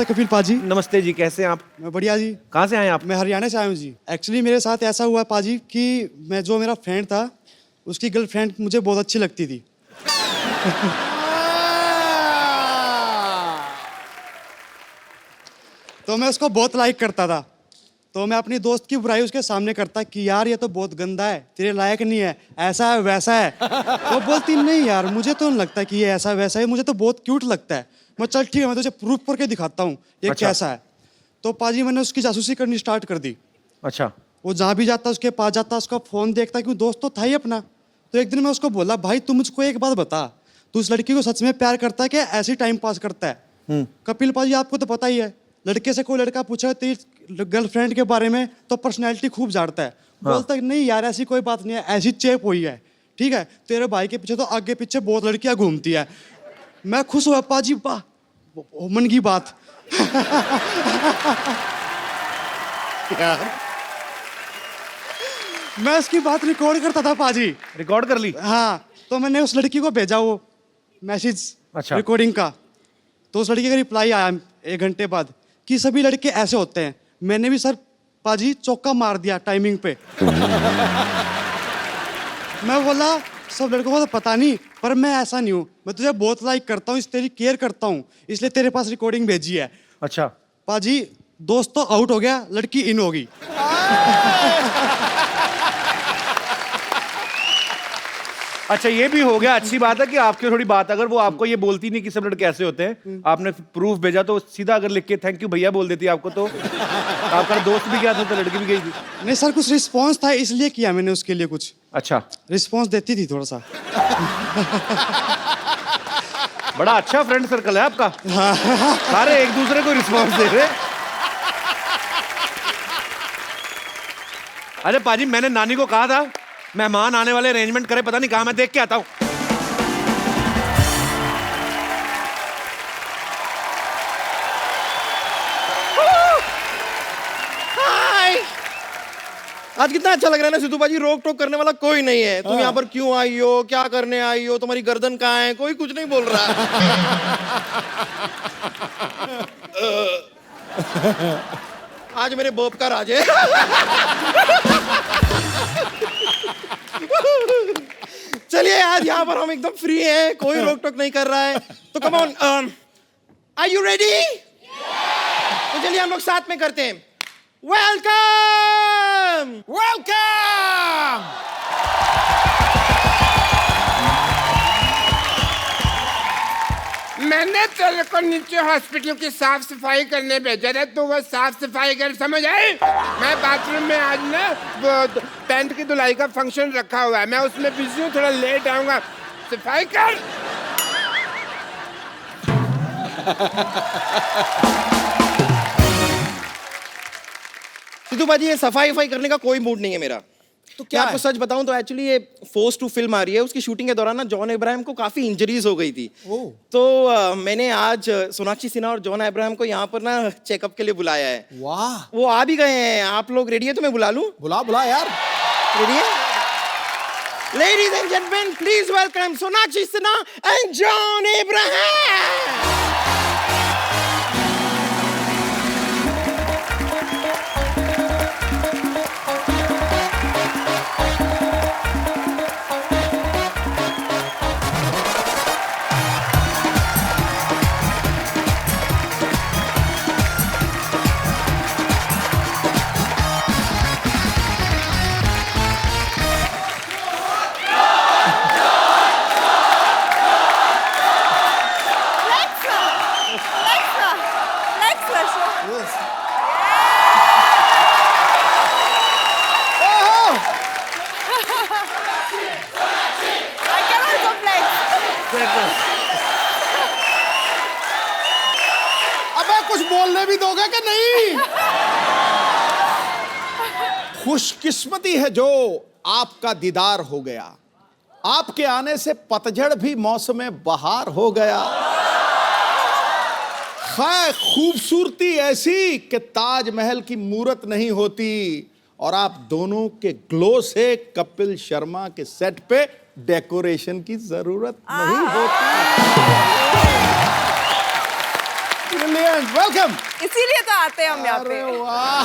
नमस्ते कपिल पाजी। नमस्ते जी, कैसे हैं आप? मैं बढ़िया जी। कहाँ से आए आप? मैं हरियाणा से आया हूँ जी। एक्चुअली मेरे साथ ऐसा हुआ पाजी कि मेरा फ्रेंड था, उसकी गर्लफ्रेंड मुझे बहुत अच्छी लगती थी। तो मैं उसको बहुत लाइक करता था। तो मैं अपनी दोस्त की बुराई उसके सामने करता कि यार ये तो बहुत गंदा है, तेरे लायक नहीं है, ऐसा है वैसा है। तो बोलती नहीं यार, मुझे तो नहीं लगता कि ये ऐसा वैसा है, मुझे तो बहुत क्यूट लगता है। मैं चल ठीक है, मैं तुझे प्रूफ करके दिखाता हूँ ये अच्छा। कैसा है। तो पाजी मैंने उसकी जासूसी करनी स्टार्ट कर दी। अच्छा। वो जहाँ भी जाता उसके पास जाता, उसका फोन देखता, क्यों दोस्त तो था ही अपना। तो एक दिन मैं उसको बोला, भाई तू मुझको एक बात बता, तू उस लड़की को सच में प्यार करता है कि ऐसे ही टाइम पास करता है? कपिल पाजी आपको तो पता ही है, लड़के से कोई लड़का पूछा तेरी गर्लफ्रेंड के बारे में तो पर्सनैलिटी खूब झाड़ता है। बोलता है नहीं यार ऐसी कोई बात नहीं है, ऐसी चेप हुई है। ठीक है, तेरे भाई के पीछे तो आगे पीछे बहुत लड़कियां घूमती है। मैं खुश हुआ पाजी, वाह मन की बात। यार मैं उसकी बात रिकॉर्ड करता था पाजी। रिकॉर्ड कर ली? हाँ, तो मैंने उस लड़की को भेजा वो मैसेज अच्छा। रिकॉर्डिंग का। तो उस लड़की का रिप्लाई आया 1 घंटे बाद कि सभी लड़के ऐसे होते हैं। मैंने भी सर पाजी चौका मार दिया टाइमिंग पे। मैं बोला सब लड़कों को तो पता नहीं, पर मैं ऐसा नहीं हूँ, मैं तुझे बहुत लाइक करता हूँ, इस तेरी केयर करता हूँ, इसलिए तेरे पास रिकॉर्डिंग भेजी है। अच्छा। पाजी दोस्त तो आउट हो गया, लड़की इन हो गई। अच्छा, ये भी हो गया, अच्छी बात है कि आपकी थोड़ी बात, अगर वो आपको ये बोलती नहीं कि सब लड़के ऐसे होते हैं, आपने प्रूफ भेजा तो सीधा अगर लिख के थैंक यू भैया बोल देती आपको, तो आपका दोस्त भी गया था तो लड़की भी गई थी। नहीं सर, कुछ रिस्पॉन्स था इसलिए किया मैंने उसके लिए, कुछ अच्छा, रिस्पॉन्स देती थी थोड़ा सा। बड़ा अच्छा फ्रेंड सर्कल है आपका। सारे एक दूसरे को रिस्पॉन्स दे रहे। अरे पाजी, मैंने नानी को कहा था मेहमान आने वाले अरेंजमेंट करे, पता नहीं कहा, मैं देख के आता हूं। आज कितना अच्छा लग रहा है ना सिद्धू बाजी, रोक टोक करने वाला कोई नहीं है। तुम यहाँ पर क्यों आई हो, क्या करने आई हो, तुम्हारी गर्दन कहाँ है, कोई कुछ नहीं बोल रहा। आज मेरे बोप का राज है। चलिए आज यहाँ पर हम एकदम फ्री हैं, कोई रोक टोक नहीं कर रहा है, तो come on, are you ready? तो चलिए हम लोग साथ में करते हैं। Welcome welcome. मैंने तेरे को नीचे हॉस्पिटल की साफ सफाई करने भेजा था, तो वह साफ सफाई कर, समझ आई? मैं बाथरूम में आज ना पैंट की धुलाई का फंक्शन रखा हुआ है, मैं उसमें बिजी हूँ, थोड़ा लेट आऊंगा, सफाई कर। सिद्धू बाजी, ये सफाई वफाई करने का कोई मूड नहीं है मेरा। तो क्या आपको सच बताऊं तो एक्चुअली ये फोर्स टू फिल्म आ रही है, उसकी शूटिंग के दौरान ना जॉन अब्राहम को काफी इंजरीज हो गई थी। तो मैंने आज सोनाक्षी सिन्हा और जॉन अब्राहम को यहाँ पर ना चेकअप के लिए बुलाया है। वाह, वो आ भी गए हैं। आप लोग रेडी है तो मैं बुला लूं? बुला बुला यार। रेडी है? Ladies and gentleman, please welcome Sonakshi Sinha and John Abraham. अबे कुछ बोलने भी दोगे कि नहीं? खुशकिस्मती है जो आपका दीदार हो गया, आपके आने से पतझड़ भी मौसम बहार हो गया। खैर खूबसूरती ऐसी कि ताजमहल की मूरत नहीं होती, और आप दोनों के ग्लो से कपिल शर्मा के सेट पे डेकोरेशन की जरूरत नहीं होती। Brilliant. वेलकम। इसीलिए तो आते हैं हम यहाँ पे। अरे वाह।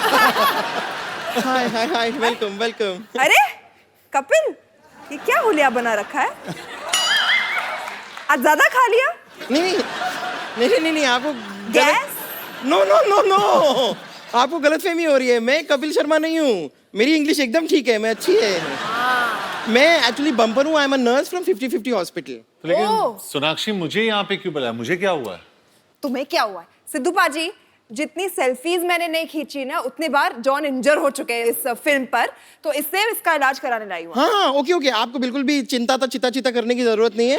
हाय हाय हाय, वेलकम वेलकम। अरे कपिल, ये क्या हुलिया बना रखा है? आज ज्यादा खा लिया? नहीं, आपको gas? No no no no, आपको गलतफहमी हो रही है। मैं कपिल शर्मा नहीं हूँ, मेरी इंग्लिश एकदम ठीक है, मैं अच्छी है। मैं एक्चुअली बम्पर हूँ, I am a nurse from 50-50 hospital. Oh. लेकिन सोनाक्षी मुझे यहाँ पे क्यों बुलाया? मुझे क्या हुआ है? तुम्हें क्या हुआ है? सिद्धू पाजी, जितनी सेल्फीज मैंने नहीं खींची ना, उतनी बार जॉन इंजर हो चुके हैं इस फिल्म पर, तो इससे इसका इलाज कराने लाई हूँ। हाँ ओके, आपको बिल्कुल भी चिंता चिता करने की जरूरत नहीं है।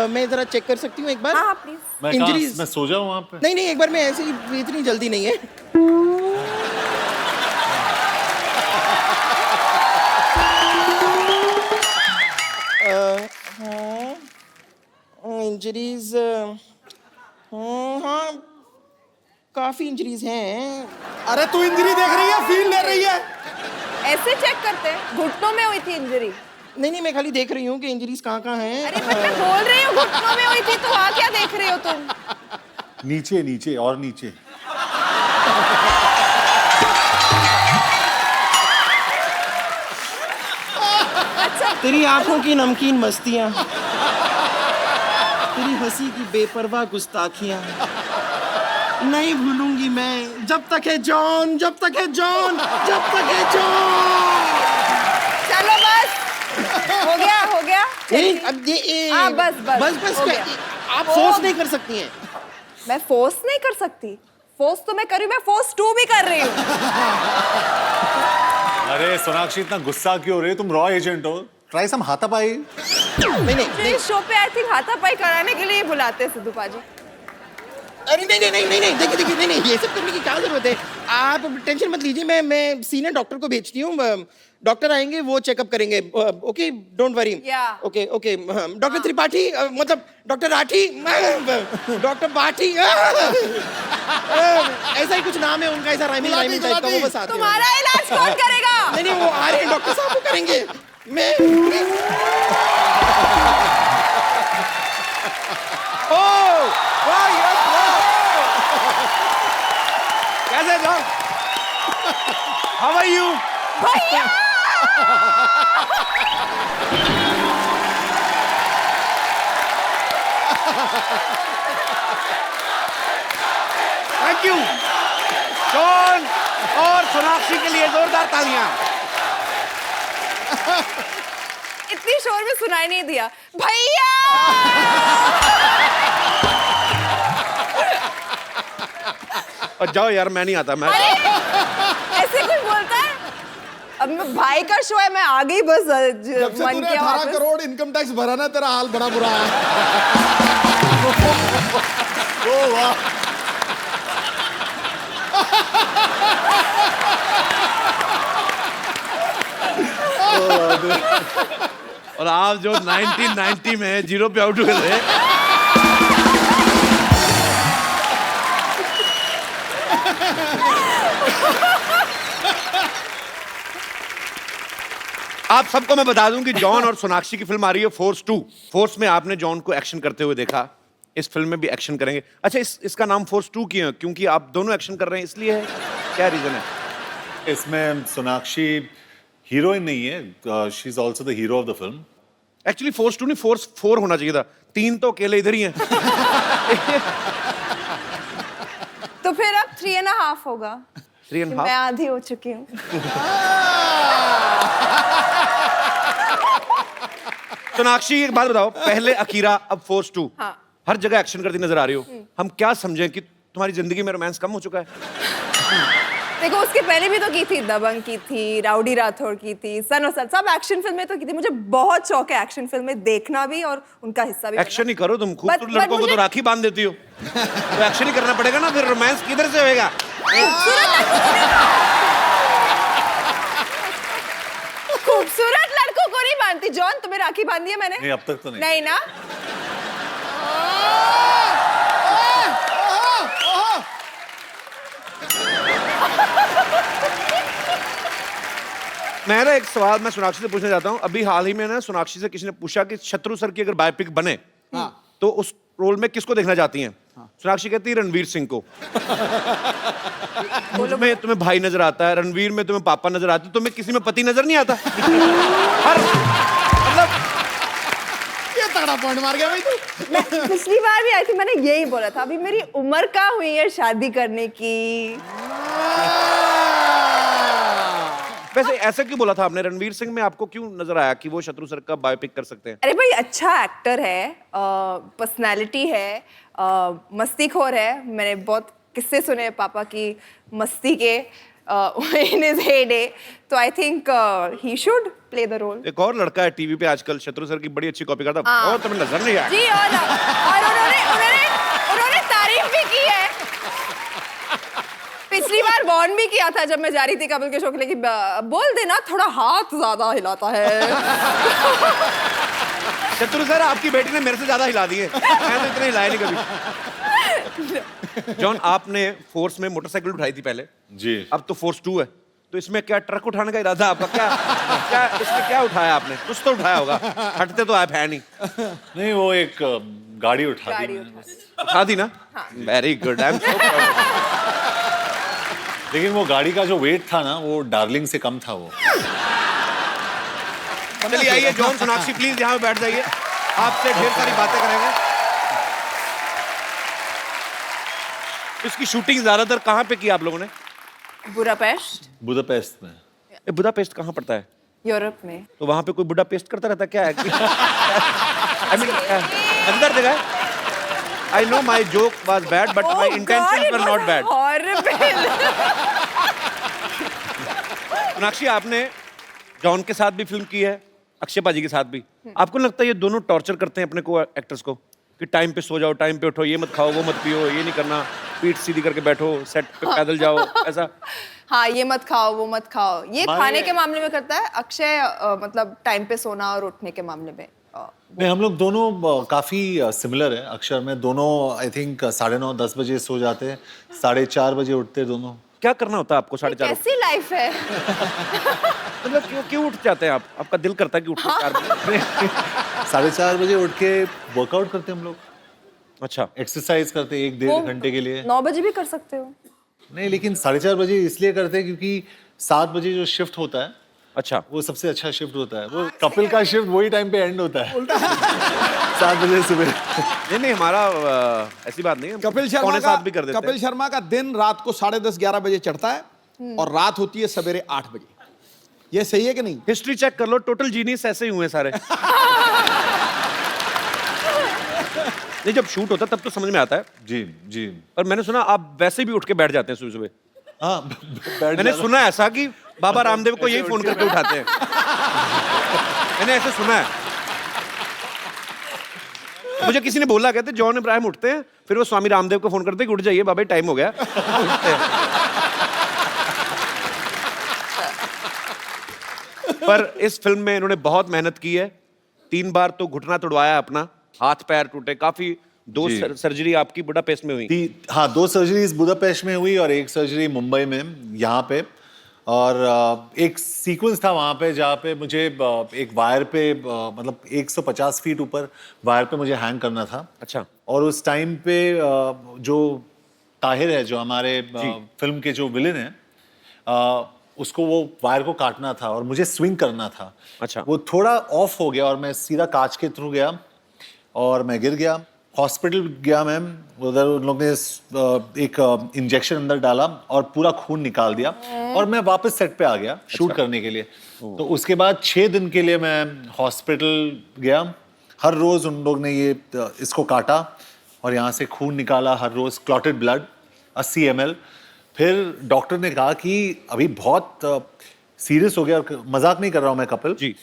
मैं जरा चेक कर सकती हूँ एक बार? हाँ प्लीज। मैं Injuries? मैं सो जाऊँ वहाँ पे? नहीं, एक बार मैं ऐसे ही, इतनी जल्दी नहीं है। इंजरीज, हाँ काफी इंजरीज हैं। अरे तू इंजरी देख रही है, फील ले रही है? ऐसे चेक करते हैं, घुटनों में हुई थी इंजरी। नहीं, मैं खाली देख रही हूँ कि इंजरीज कहाँ हैं। अरे बट मैं बोल रही हूँ घुटनों में हुई थी, तो वहाँ क्या देख रहे हो तुम? नीचे नीचे और नीचे। अच्छा, तेरी आंखों की नमकीन मस्तियां, तेरी हंसी की बेपरवाह गुस्ताखियां नहीं भूलूंगी मैं, जब तक है जॉन, जब तक है जॉन, जब तक है जॉन। चलो बस, हो गया। नहीं, अब ये हाँ, बस बस हो गया। आप फोर्स नहीं कर सकती हैं। मैं फोर्स नहीं कर सकती। फोर्स तो मैं कर रही हूँ, मैं फोर्स 2 भी कर रही हूँ। अरे सोनाक्षी इतना गुस्सा क्यों हो रही है? तुम रॉ एजेंट हो, ट्राई सम हाथापाई। नहीं, इस शो पे आई थिंक हाथापाई कराने के लिए ही बुलाते हैं सिद्धू पाजी। अरे नहीं, देखिए, नहीं, ये सब करने की क्या जरूरत है? आप टेंशन मत लीजिए, मैं सीनियर डॉक्टर को भेजती हूँ। डॉक्टर आएंगे, वो चेकअप करेंगे। Okay, don't worry. Yeah. Okay, doctor Tripathi, मतलब डॉक्टर राठी, डॉक्टर बाठी, ऐसा ही कुछ नाम है उनका, ऐसा राइमिंग टाइप का, वो बस आते हैं। तुम्हारा इलाज कौन करेगा? नहीं, वो आ रहे हैं, डॉक्टर साहब वो करेंगे। मैं कैसे जॉन? How are you? भैया! थैंक यू जॉन और सोनाक्षी के लिए जोरदार तालियां। इतनी शोर में सुनाई नहीं दिया। भैया! और जाओ यार, मैं नहीं आता। मैं ऐसे कोई बोलता है? अब मैं भाई का शो है, मैं आगे ही बस जब से मन तूने किया 18 वापस। करोड़ इनकम टैक्स भरा ना, तेरा हाल बड़ा बुरा है। ओ वाह। और आप जो 1990 में 0 पे आउट हुए थे, आप सबको मैं बता दूं कि जॉन और सोनाक्षी की फिल्म आ रही है फोर्स 2। फोर्स में आपने जॉन को एक्शन करते हुए देखा, इस फिल्म में भी एक्शन करेंगे। अच्छा, इसका नाम फोर्स 2 क्यों है? क्योंकि आप दोनों एक्शन कर रहे हैं इसलिए है? क्या रीजन है? इसमें सोनाक्षी हीरोइन नहीं है, she is also the hero of the film. Actually force 2 नहीं, फोर्स 4 होना चाहिए था। 3 तो अकेले इधर ही हैं। तो फिर अब 3.5 होगा। 3.5? मैं आधी हो चुकी हूँ। सोनाक्षी एक बात बताओ, पहले अकीरा, अब फोर्स 2। हाँ। हर जगह एक्शन करती नजर आ रही हो। हम क्या समझें कि तुम्हारी जिंदगी में रोमांस कम हो चुका है? देखो, उसके पहले भी तो की थी, दबंग की थी, राउडी राठौड़ की थी, सन और सन, सब एक्शन फिल्में तो की थी। मुझे बहुत शौक है एक्शन फिल्में देखना भी और उनका हिस्सा भी। एक्शन ही करो तुम, खूबसूरत but लड़कों को मुझे- तो राखी बांध देती हो। तो एक्शन ही करना पड़ेगा ना, फिर रोमांस किधर से होएगा? खूबसूरत लड़कों को नहीं बांधती। जॉन, तुम्हें राखी बांधी है मैंने? नहीं, अब तक तो नहीं। नहीं ना? मैं ना एक सवाल मैं सोनाक्षी से पूछना चाहता हूँ। अभी हाल ही में ना सोनाक्षी से किसी ने पूछा कि शत्रु सर की अगर बायोपिक बने तो उस रोल में किसको देखना चाहती हैं? सोनाक्षी कहती है रणवीर सिंह को। में तुम्हें भाई नजर आता है, रणवीर में तुम्हें पापा नजर आते, तुम्हें किसी में पति नजर नहीं आता? हर मतलब ये तगड़ा पॉइंट मार गया भाई तू। पिछली बार भी आई थी, मैंने यही बोला था, अभी मेरी उम्र कहाँ हुई है शादी करने की। वैसे ऐसा क्यों बोला था आपने? रणवीर सिंह में आपको क्यों नजर आया कि वो शत्रु सर का बायोपिक कर सकते हैं? अरे भाई अच्छा एक्टर है, पर्सनालिटी है, मस्तीखोर है। मैंने बहुत किस्से सुने हैं पापा की मस्ती के इन हिज हेडे, तो I think he should play the role. एक और लड़का है टीवी पे आजकल, शत्रु सर की बड़ी अच्छी कॉपी करता, और तुम्हें नजर नहीं आया? जी, और उन्होंने तारीफ भी की है। पिछली बार वॉर्न भी किया था जब मैं जा रही थी कपिल के शो के लिए कि बोल देना थोड़ा हाथ ज्यादा हिलाता है। शत्रु सर आपकी बेटी ने मेरे से ज्यादा हिला दिए, मैं तो इतने हिलाए नहीं कभी। जॉन, आपने फोर्स में मोटरसाइकिल उठाई थी पहले जी। अब तो फोर्स 2 है, तो इसमें क्या ट्रक उठाने का इरादा आपका? क्या इसमें क्या उठाया आपने? कुछ तो उठाया होगा, हटते तो आप है नहीं। नहीं, वो एक गाड़ी उठा दी मैंने। उठा दी ना? Very good, I am so proud. लेकिन वो गाड़ी का जो वेट था ना, वो डार्लिंग से कम था वो। चलिए आइए जॉन, सोनाक्षी प्लीज यहाँ पे बैठ जाइए, आपसे ढेर सारी बातें करेंगे। इसकी शूटिंग ज्यादातर कहाँ पे की आप लोगों ने? बुडापेस्ट। बुदापेस्ट में। बुदापेस्ट कहाँ पड़ता है? यूरोप में। तो वहां पे कोई बुढ़ा पेस्ट करता रहता क्या है? आई मीन अंदर जगह। I know my joke was bad but my intentions were not bad. Sonakshi, आपने जॉन के साथ भी फिल्म की है, अक्षय पाजी के साथ भी। आपको लगता है ये दोनों टॉर्चर करते हैं अपने को एक्टर्स को कि टाइम पे सो जाओ, टाइम पे उठो, ये मत खाओ, वो मत पियो, ये नहीं करना, पीठ सीधी करके बैठो, सेट पे पैदल जाओ, ऐसा? हाँ, ये मत खाओ, वो मत खाओ, ये खाने के मामले में करता है अक्षय, मतलब टाइम पे सोना और उठने के मामले में। नहीं, हम लोग दोनों काफी सिमिलर है। अक्षर में दोनों आई थिंक 9:30-10 बजे सो जाते हैं, 4:30 बजे उठते हैं दोनों। क्या करना होता है आपको 4:30? कैसी लाइफ है? मतलब क्यों उठ जाते हैं आप? आपका दिल करता है कि उठो 4 बजे? 4:30 बजे उठ के वर्कआउट करते हैं हम लोग। अच्छा, एक्सरसाइज करते हैं 1-1.5 घंटे के लिए। 9 बजे भी कर सकते हो? नहीं, लेकिन 4:30 बजे इसलिए करते हैं क्योंकि 7 बजे जो शिफ्ट होता है, अच्छा, वो सबसे अच्छा शिफ्ट होता है। वो कपिल का शिफ्ट वही टाइम पे एंड होता है, 7 बजे सुबह। नहीं हमारा ऐसी बात नहीं है, कपिल भी कर देते हैं। कपिल शर्मा का दिन रात को 10:30-11 बजे चढ़ता है और रात होती है सवेरे 8 बजे। ये सही है कि नहीं? हिस्ट्री चेक कर लो, टोटल जीनियस ऐसे ही हुए सारे। नहीं, जब शूट होता है तब तो समझ में आता है। जी जी। पर मैंने सुना आप वैसे भी उठ के बैठ जाते हैं सुबह सुबह। हाँ, मैंने सुना ऐसा कि बाबा रामदेव को यही फोन करके उठाते हैं। मैंने ऐसे सुना है, मुझे किसी ने बोला, कहते जॉन इब्राहिम उठते हैं, फिर वो स्वामी रामदेव को फोन करते हैं कि उठ जाइए बाबा, टाइम हो गया। पर इस फिल्म में इन्होंने बहुत मेहनत की है। 3 बार तो घुटना तोड़वाया अपना, हाथ पैर टूटे, काफी 2 सर्जरी आपकी बुडापेस्ट में हुई। हाँ, 2 सर्जरीज बुदापेस्ट में हुई और 1 सर्जरी मुंबई में, यहाँ पे। और एक सीक्वेंस था वहाँ पे जहाँ पे मुझे एक वायर पे मतलब 150 फीट ऊपर वायर पे मुझे हैंग करना था। अच्छा। और उस टाइम पे जो ताहिर है, जो हमारे फिल्म के जो विलेन है, उसको वो वायर को काटना था और मुझे स्विंग करना था। अच्छा। वो थोड़ा ऑफ हो गया और मैं सीधा कांच के थ्रू गया और मैं गिर गया। हॉस्पिटल गया मैम, उधर उन लोग ने एक इंजेक्शन अंदर डाला और पूरा खून निकाल दिया और मैं वापस सेट पे आ गया शूट करने के लिए। तो उसके बाद 6 दिन के लिए मैं हॉस्पिटल गया। हर रोज उन लोग ने ये इसको काटा और यहाँ से खून निकाला, हर रोज क्लॉटेड ब्लड 80 ml। फिर डॉक्टर ने कहा कि अभी बहुत सीरियस हो गया, और मजाक नहीं कर रहा हूँ मैं कपिल जी।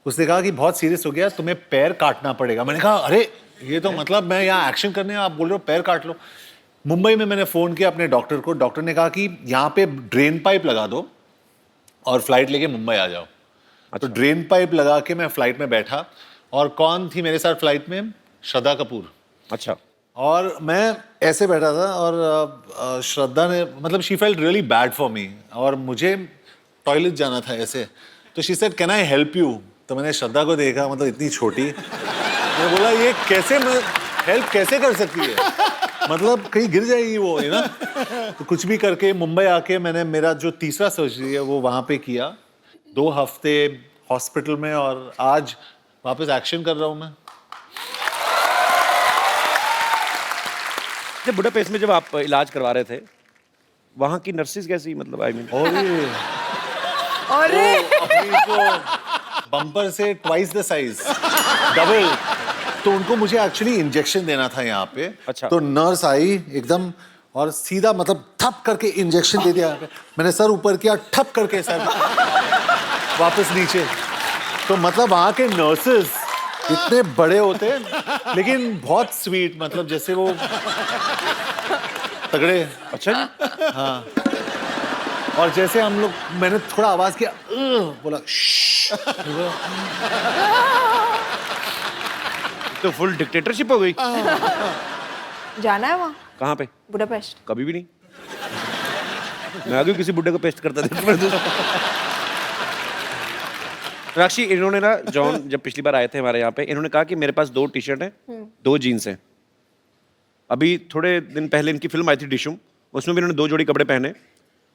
उसने कहा कि बहुत सीरियस हो गया, तुम्हें पैर काटना पड़ेगा। मैंने कहा अरे ये तो मतलब मैं यहाँ एक्शन करने, आप बोल रहे हो पैर काट लो। मुंबई में मैंने फ़ोन किया अपने डॉक्टर को, डॉक्टर ने कहा कि यहाँ पे ड्रेन पाइप लगा दो और फ्लाइट लेके मुंबई आ जाओ। तो ड्रेन पाइप लगा के मैं फ्लाइट में बैठा और कौन थी मेरे साथ फ्लाइट में? श्रद्धा कपूर। अच्छा। और मैं ऐसे बैठा था और श्रद्धा ने मतलब she felt really bad for me और मुझे टॉयलेट जाना था ऐसे। तो she said can I help you? तो मैंने श्रद्धा को देखा, मतलब इतनी छोटी। मैं बोला ये कैसे, मैं हेल्प कैसे कर सकती है? मतलब कहीं गिर जाएगी वो, है ना। तो कुछ भी करके मुंबई आके मैंने मेरा जो तीसरा सर्जरी है वो वहां पे किया, 2 हफ्ते हॉस्पिटल में, और आज वापस एक्शन कर रहा हूं मैं। जब बुडापेस्ट में जब आप इलाज करवा रहे थे, वहाँ की नर्सेज कैसी, मतलब आई मीन? अरे अपनी जो बम्पर से ट्वाइस द साइज, डबल, तो उनको मुझे एक्चुअली इंजेक्शन देना था यहाँ पे। अच्छा। तो नर्स आई एकदम और सीधा मतलब ठप करके इंजेक्शन दे दिया। मैंने सर ऊपर किया, ठप करके सर वापस नीचे। तो मतलब वहाँ के नर्सेज इतने बड़े होते हैं लेकिन बहुत स्वीट, मतलब जैसे वो तगड़े। अच्छा जी। हाँ, और जैसे हम लोग, मैंने थोड़ा आवाज किया, बोला श्श्श। तो फुल डिक्टेटरशिप हो गई। जाना है वहाँ कहाँ पे? बुडापेस्ट? कभी भी नहीं। मैं आगे किसी बुड्ढे को पेस्ट करता था। राक्षी, इन्होंने ना, जॉन जब पिछली बार आए थे हमारे यहाँ पे, इन्होंने कहा कि मेरे पास 2 टी शर्ट हैं, 2 जीन्स हैं। अभी थोड़े दिन पहले इनकी फिल्म आई थी डिशुम, उसमें भी इन्होंने 2 जोड़ी कपड़े पहने।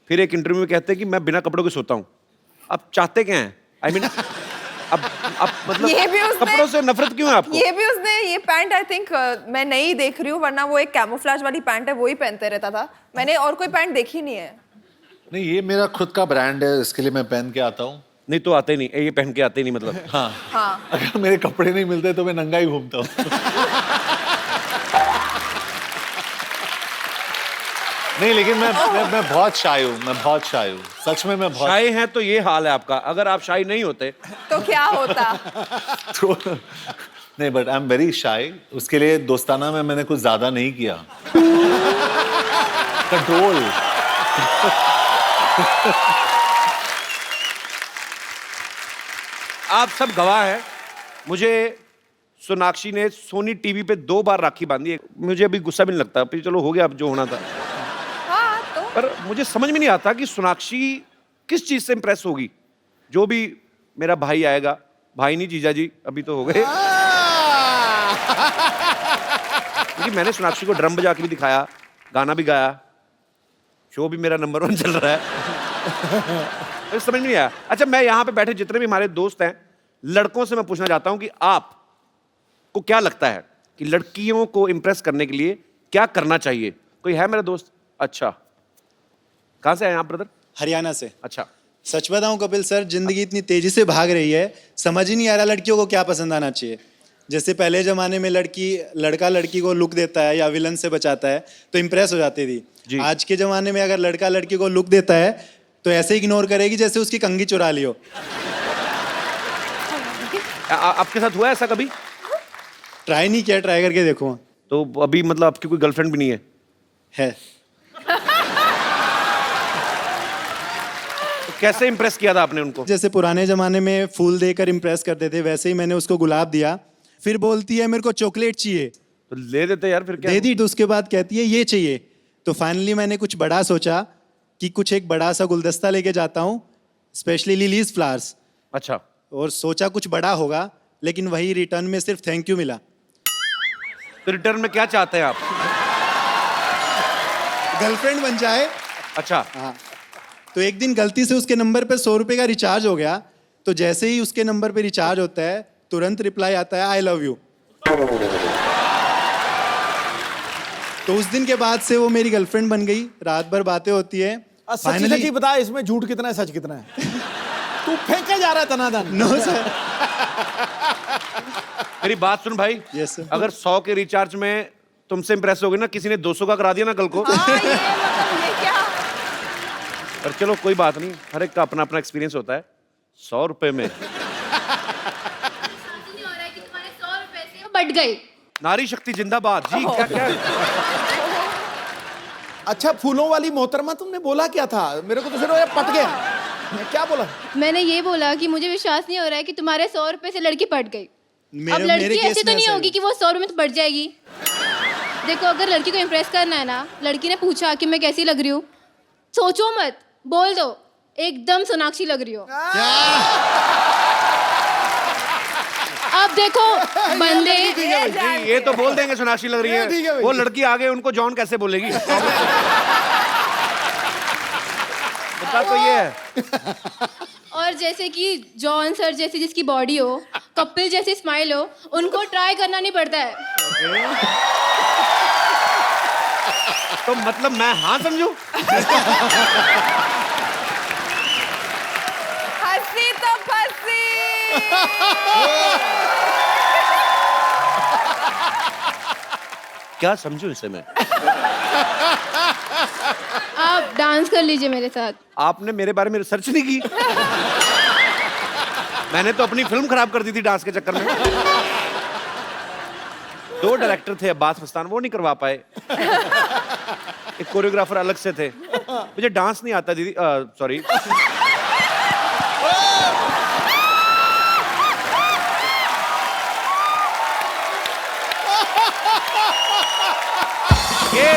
फिर एक इंटरव्यू में कहते हैं कि मैं बिना कपड़ों के सोता हूँ। अब चाहते क्या हैं? आई मीन अब मतलब ये भी उसने- कपड़ों से नफरत क्यों है आपको? ये भी उसने, ये पैंट आई थिंक मैं नहीं देख रही हूँ, वरना वो एक कैमोफ्लेज वाली पैंट है, वो ही पहनते रहता था। मैंने और कोई पैंट देखी नहीं है। नहीं, ये मेरा खुद का ब्रांड है, इसके लिए मैं पहन के आता हूँ। नहीं तो आते नहीं, ये पहन के आते नहीं मतलब। हाँ, हाँ अगर मेरे कपड़े नहीं मिलते तो मैं नंगा ही घूमता हूँ। नहीं, लेकिन मैं बहुत शाय हूँ, मैं बहुत शाय हूँ, सच में मैं बहुत शाय हैं तो ये हाल है आपका। अगर आप शाय नहीं होते तो क्या होता? तो नहीं, but I am very shy. उसके लिए दोस्ताना में मैंने कुछ ज्यादा नहीं किया। कंट्रोल। आप सब गवाह हैं। मुझे सोनाक्षी ने सोनी टीवी पे 2 बार राखी बांधी है। मुझे अभी गुस्सा भी नहीं लगता, फिर चलो हो गया अब जो होना था। हाँ तो पर मुझे समझ में नहीं आता कि सोनाक्षी किस चीज से इंप्रेस होगी। जो भी मेरा भाई आएगा, भाई नहीं जीजा जी अभी तो हो गए, क्योंकि मैंने सोनाक्षी को ड्रम बजा के भी दिखाया, गाना भी गाया, शो भी मेरा नंबर 1 चल रहा है। तो समझ में नहीं आया। अच्छा, मैं यहाँ पे बैठे जितने भी हमारे दोस्त हैं, लड़कों से मैं पूछना चाहता हूँ कि आप को क्या लगता है कि लड़कियों को इंप्रेस करने के लिए क्या करना चाहिए? कोई है मेरा दोस्त? अच्छा, कहाँ से आए आप ब्रदर? हरियाणा से। अच्छा, सच बताऊं कपिल सर, जिंदगी इतनी तेजी से भाग रही है, समझ ही नहीं आ रहा लड़कियों को क्या पसंद आना चाहिए। जैसे पहले जमाने में लड़का लड़की को लुक देता है या विलन से बचाता है तो इम्प्रेस हो जाती थी। आज के जमाने में अगर लड़का लड़की को लुक देता है तो ऐसे इग्नोर करेगी जैसे उसकी कंघी चुरा ली हो। आपके साथ हुआ ऐसा कभी? ट्राई नहीं किया, ट्राई करके देखो। तो अभी मतलब आपकी कोई गर्लफ्रेंड भी नहीं है? तो कैसे इंप्रेस किया था आपने उनको? जैसे पुराने जमाने में फूल देकर इम्प्रेस करते थे, वैसे ही मैंने उसको गुलाब दिया। फिर बोलती है मेरे को चॉकलेट चाहिए, तो ले देते यार, फिर क्या? दे दी। तो उसके बाद कहती है ये चाहिए। तो फाइनली मैंने कुछ बड़ा सोचा कि कुछ एक बड़ा सा गुलदस्ता लेके जाता हूँ, स्पेशली लिलीज फ्लावर्स। अच्छा, और सोचा कुछ बड़ा होगा, लेकिन वही रिटर्न में सिर्फ थैंक यू मिला। तो रिटर्न में क्या चाहते हैं आप? गर्लफ्रेंड बन जाए। अच्छा, हाँ। तो एक दिन गलती से उसके नंबर पे 100 रुपए का रिचार्ज हो गया। तो जैसे ही उसके नंबर पे रिचार्ज होता है, तुरंत रिप्लाई आता है आई लव यू। तो उस दिन के बाद से वो मेरी गर्लफ्रेंड बन गई। रात भर बातें होती है। सच सच्ची बता, इसमें झूठ कितना है, सच कितना है? तू फेंके जा रहा है तनादन। No sir. मेरी बात सुन भाई। Yes sir. अगर 100 के रिचार्ज में तुमसे इंप्रेस हो गए ना, किसी ने 200 का करा दिया ना कल को, ये क्या? पर चलो कोई बात नहीं, हर एक का अपना अपना एक्सपीरियंस होता है। 100 रुपए में बट गई। नारी शक्ति जिंदाबाद जी। क्या क्या? अच्छा, फूलों वाली मोहतरमा, तुमने बोला क्या था? मेरे को तो फिर वो पट गया। मैं क्या बोला? मैंने ये बोला कि मुझे विश्वास नहीं हो रहा है कि तुम्हारे 100 रुपए से लड़की पट गई। अब मेरे लड़की केस ऐसी तो में नहीं ऐसा होगी कि वो 100 रुपए में तो पट जाएगी। देखो, अगर लड़की को इम्प्रेस करना है ना, लड़की ने पूछा कि मैं कैसी लग रही हूँ, सोचो मत, बोल दो एकदम सोनाक्षी लग रही हो। अब देखो बंदे नहीं, ये तो बोल देंगे सोनाक्षी लग रही ठीक है है, भाई। वो लड़की आगे उनको जॉन कैसे बोलेगी? मुद्दा तो ये है। और जैसे कि जॉन सर जैसी जिसकी बॉडी हो, कपिल जैसी स्माइल हो, उनको ट्राई करना नहीं पड़ता है। तो मतलब मैं हाँ समझू? हंसी तो फंसी। क्या समझू इसे मैं? आप डांस कर लीजिए मेरे साथ। आपने मेरे बारे में रिसर्च नहीं की? मैंने तो अपनी फिल्म खराब कर दी थी डांस के चक्कर में। 2 डायरेक्टर थे अब्बास मस्तान, वो नहीं करवा पाए। एक कोरियोग्राफर अलग से थे। मुझे डांस नहीं आता दीदी, सॉरी। ये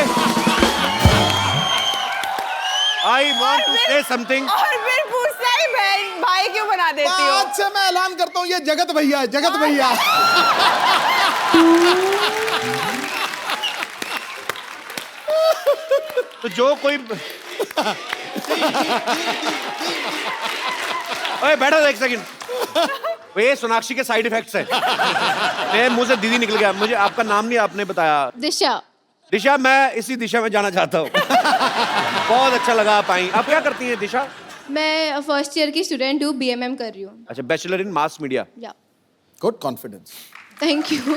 I want to say something. और फिर पूछता है बहन भाई क्यों बना देती हो? आज से मैं ऐलान करता हूँ, ये जगत भैया है, जगत भैया। तो जो कोई ओए बैठो एक सेकंड। ये सोनाक्षी के साइड इफेक्ट्स हैं। मेरे मुंह से दीदी निकल गया। मुझे आपका नाम नहीं आपने बताया। दिशा। दिशा, मैं इसी दिशा में जाना चाहता हूँ। बहुत अच्छा लगा आप आई। आप क्या करती हैं दिशा? मैं फर्स्ट ईयर की स्टूडेंट हूँ, BMM कर रही हूँ। अच्छा, बैचलर इन मास मीडिया। या गुड कॉन्फिडेंस। Thank you.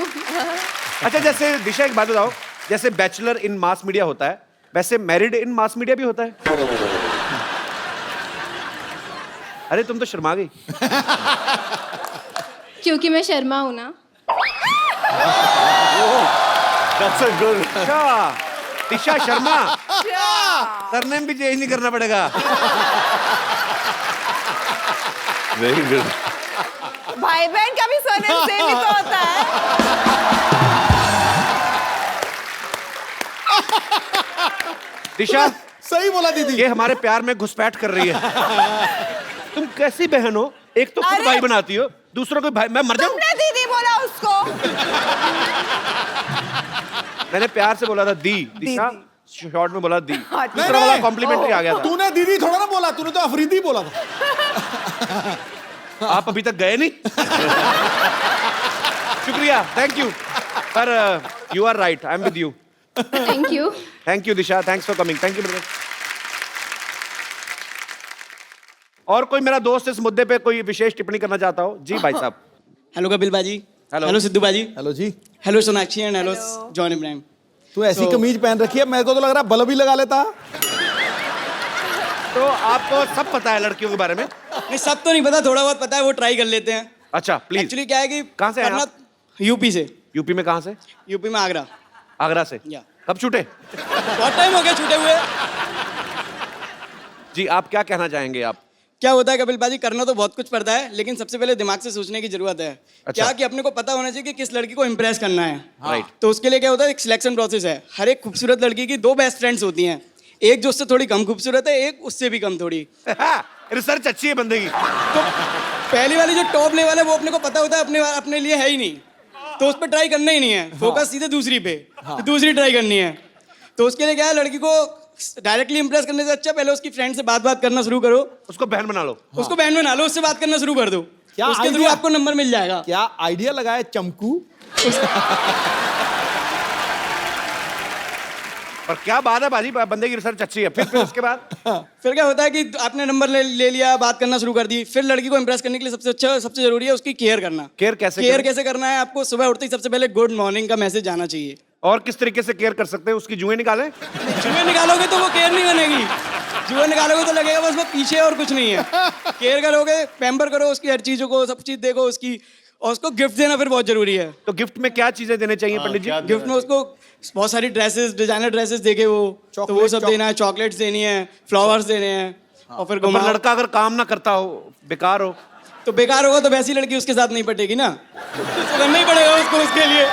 अच्छा, जैसे दिशा एक बात बताओ, जैसे बैचलर इन मास मीडिया होता है, वैसे मैरिड इन मास मीडिया भी होता है? अरे तुम तो शर्मा गई। क्योंकि मैं शर्मा हूँ ना। That's a good. अच्छा, दिशा शर्मा। सरनेम भी चेंज नहीं करना पड़ेगा। Very good. भाई बहन का भी सरनेम सेम ही तो होता है। दिशा, सही बोला दीदी। ये हमारे प्यार में घुसपैठ कर रही है। तुम कैसी बहन हो? एक तो खुद अरे! भाई बनाती हो, दूसरों को भाई। मैं मर जाऊं? तुमने दीदी बोला उसको। मैंने प्यार से बोला था दी। दिशा शॉर्ट में बोला दी। अच्छा। दूसरा वाला कॉम्प्लीमेंट्री आ गया था। तूने दीदी थोड़ा ना बोला, तूने तो अफरीदी बोला था। आप अभी तक गए नहीं? शुक्रिया, थैंक यू। पर you are right, I am with you. Thank you. Thank you Disha, thanks for coming. Thank you brother. और कोई मेरा दोस्त इस मुद्दे पे कोई विशेष टिप्पणी करना चाहता हो? जी भाई साहब। हेलो कपिल बाजी। हेलो। हेलो सिद्धू बाजी। हेलो जी। Hello Sonakshi and hello John Abraham. तू ऐसी कमीज पहन रखी है, मेरे को तो लग रहा है बल्ब ही लगा लेता। तो आपको सब पता है लड़कियों के बारे में? नहीं, सब तो नहीं पता, थोड़ा बहुत पता है, वो ट्राई कर लेते हैं। अच्छा प्लीज। एक्चुअली क्या है कि कहाँ से हैं करना- आप? यूपी से। यूपी में कहाँ से? यूपी में आगरा। आगरा से। या। कब छूटे? बहुत टाइम हो गया छूटे हुए। जी आप क्या कहना चाहेंगे आप? क्या होता है कपिल बाजी, करना तो बहुत कुछ पड़ता है, लेकिन सबसे पहले दिमाग से सोचने की जरूरत है। अच्छा। क्या कि अपने को पता होना चाहिए कि किस लड़की को इम्प्रेस करना है। राइट। तो उसके लिए क्या होता है, एक सिलेक्शन प्रोसेस है। हर एक खूबसूरत लड़की की 2 बेस्ट फ्रेंड्स होती हैं, एक जो उससे थोड़ी कम खूबसूरत है, एक उससे भी कम थोड़ी। रिसर्च अच्छी है बंदे की। तो पहली वाली जो टॉप लेवल है वो अपने को पता होता है अपने लिए है ही नहीं, तो उस पर ट्राई करना ही नहीं है। फोकस सीधे दूसरी पे, दूसरी ट्राई करनी है। तो उसके लिए क्या है, लड़की को डायरेक्टली इंप्रेस करने से अच्छा पहले उसकी फ्रेंड से बात करना शुरू करो। उसको बहन बना लो। उसको बहन बना लो, उससे बात करना शुरू कर दो। क्या उसके थ्रू idea? आपको नंबर मिल जाएगा। क्या आइडिया लगाया चमकू। पर क्या बात है बाजी, बंदे की रिसर्च अच्छी है। फिर उसके बाद फिर क्या होता है कि आपने नंबर ले लिया, बात करना शुरू कर दी। फिर लड़की को इंप्रेस करने के लिए सबसे जरूरी है उसकी केयर करना। केयर कैसे केयर करें? कैसे करना है, आपको सुबह उठते ही सबसे पहले गुड मॉर्निंग का मैसेज आना चाहिए। और किस तरीके से केयर कर सकते हैं? उसकी जुएं निकालें? जुए निकालोगे तो वो केयर नहीं बनेगी। जुए निकालोगे तो लगेगा बस वो पीछे और कुछ नहीं है। केयर करोगे, पैम्पर करो उसकी हर चीजों को, सब चीज देखो उसकी, और उसको गिफ्ट देना फिर बहुत जरूरी है। तो गिफ्ट में क्या चीजें देने चाहिए पंडित जी? गिफ्ट में उसको बहुत सारी ड्रेसेस, डिजाइनर ड्रेसेस देखे वो, तो वो सब देना है। चॉकलेट्स देनी है, फ्लावर्स देने हैं, और फिर तो घुमाओ। लड़का अगर काम ना करता हो, बेकार हो, तो बेकार होगा तो वैसी लड़की उसके साथ नहीं पटेगी ना, तो करना ही पड़ेगा उसको उसके लिए।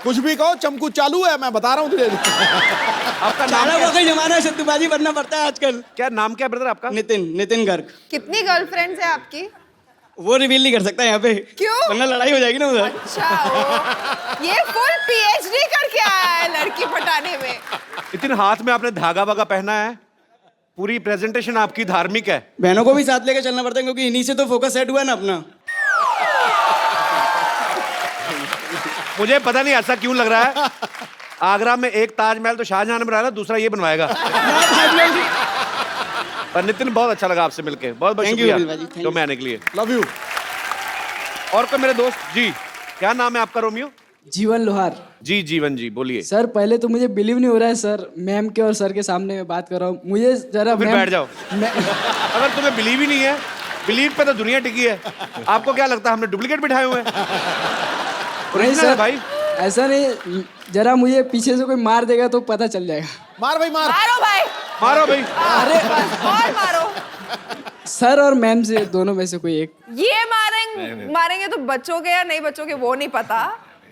कुछ भी कहो, चमकू चालू है, मैं बता रहा हूँ तुझे। आपका नाम चाला क्या? वाकई जमाना है, सत्तूबाजी बनना पड़ता है आजकल। क्या नाम क्या ब्रदर आपका? नितिन गर्ग। कितनी गर्लफ्रेंड्स है आपकी? वो रिवील नहीं कर सकता यहाँ पे। क्यों? वरना लड़ाई हो जाएगी ना उधर। अच्छा ये फुल PhD करके आया है लड़की पटाने में। नितिन, हाथ में आपने धागा वागा पहना है, पूरी प्रेजेंटेशन आपकी धार्मिक है। बहनों को भी साथ लेकर चलना पड़ता है क्योंकि इन्हीं से तो फोकस सेट हुआ है ना अपना। मुझे पता नहीं ऐसा क्यों लग रहा है, आगरा में एक ताजमहल तो शाहजहां ने बनाया, दूसरा ये बनवाएगा। पर नितिन, बहुत अच्छा लगा आपसे मिलके, बहुत बहुत Thank you, शुक्रिया बिल्वा जी, thank शो you. में आने के लिए। Love you. और कोई मेरे दोस्त जी, क्या नाम है आपका? रोमियो जीवन लोहार। जी, जीवन जी, बोलिए। सर पहले तो मुझे बिलीव नहीं हो रहा है सर, मैम के और सर के सामने मैं बात कर रहा हूँ, मुझे जरा फिर मैम- बैठ जाओ। अगर तुम्हें बिलीव ही नहीं है, बिलीव पे तो दुनिया टिकी है। आपको क्या लगता है हमने डुप्लीकेट बिठाए हुए हैं? नहीं ओरिजिनल है सर भाई। ऐसा नहीं, जरा मुझे पीछे से कोई मार देगा तो पता चल जाएगा। मार भाई मार। मारो भाई। मारो भाई। अरे और मारो। सर और मैम से दोनों में से कोई एक। ये मारेंगे तो बच्चोगे या नहीं बचोगे वो नहीं पता,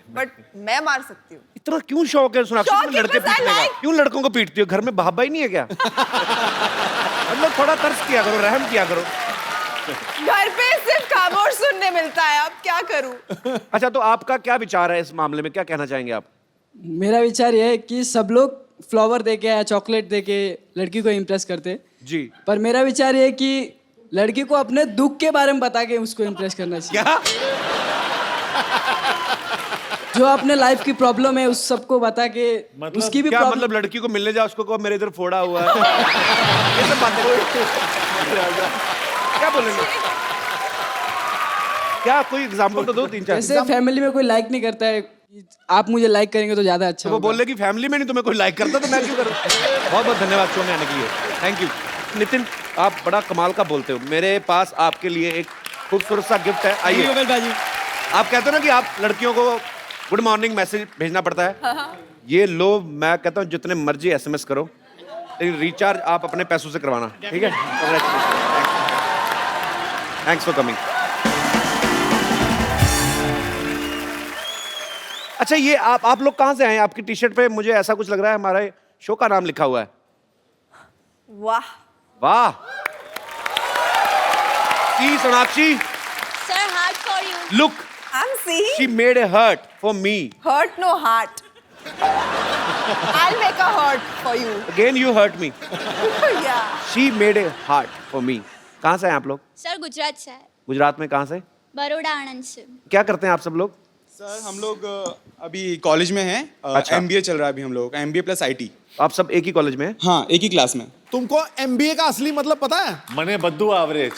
बट मैं मार सकती हूँ। इतना क्यों शौक है सोनाक्षी शौक तुम्हें है, लड़के बस I पीटने का? like- क्यों लड़कों को पीटती हो? घर में बाबा ही नहीं है क्या? मतलब थोड़ा तर्स किया करो, रहम किया करो। घर पे सिर्फ खामोश सुनने मिलता है, अब क्या करूँ? अच्छा, तो आपका क्या विचार है इस मामले में, क्या कहना चाहेंगे आप? मेरा विचार यह है कि सब लोग फ्लावर देके या चॉकलेट देके लड़की को इम्प्रेस करते, जी, पर मेरा विचार यह है कि लड़की को अपने दुख के बारे में बता के उसको इम्प्रेस करना चाहिए। क्या? जो अपने लाइफ की प्रॉब्लम है उस सबको बता के उसकी भी क्या प्रॉब्लम। मतलब लड़की को मिलने जाओ, उसको कहो मेरे इधर फोड़ा हुआ है। ये सब बातें क्या बोलेंगे? क्या कोई एग्जांपल तो दो, तीन चार। जैसे फैमिली में कोई लाइक नहीं करता है, आप मुझे लाइक करेंगे तो ज्यादा अच्छा वो होगा। बोल रहे कि फैमिली में नहीं तुम्हें कोई लाइक करता, तो मैं क्यों करूं? बहुत बहुत धन्यवाद शो में आने के लिए, थैंक यू। नितिन, आप बड़ा कमाल का बोलते हो। मेरे पास आपके लिए एक खूबसूरत सा गिफ्ट है, आइए। आप कहते हो ना कि आप लड़कियों को गुड मॉर्निंग मैसेज भेजना पड़ता है, ये लो, मैं कहता हूँ जितने मर्जी SMS करो, लेकिन रिचार्ज आप अपने पैसों से करवाना, ठीक है? Thanks for coming. अच्छा, ये आप लोग कहाँ से आए हैं? आपकी टी शर्ट पे मुझे ऐसा कुछ लग रहा है हमारे शो का नाम लिखा हुआ है। वाह वाह। See, Sonakshi, sir heart for you. look, I'm seeing she made a heart for me. hurt no heart. I'll make a heart for you. Again you hurt me. Yeah. She made a heart for me. कहाँ से हैं आप लोग? Sir Gujarat से है, गुजरात में कहाँ से? बड़ौदा आनंद से। क्या करते हैं आप सब लोग? सर हम लोग अभी कॉलेज में हैं। अच्छा। MBA चल रहा है अभी हम लोग का, MBA प्लस IT। आप सब एक ही कॉलेज में हैं? हाँ, एक ही क्लास में। तुमको MBA का असली मतलब पता है? मने बद्दू एवरेज।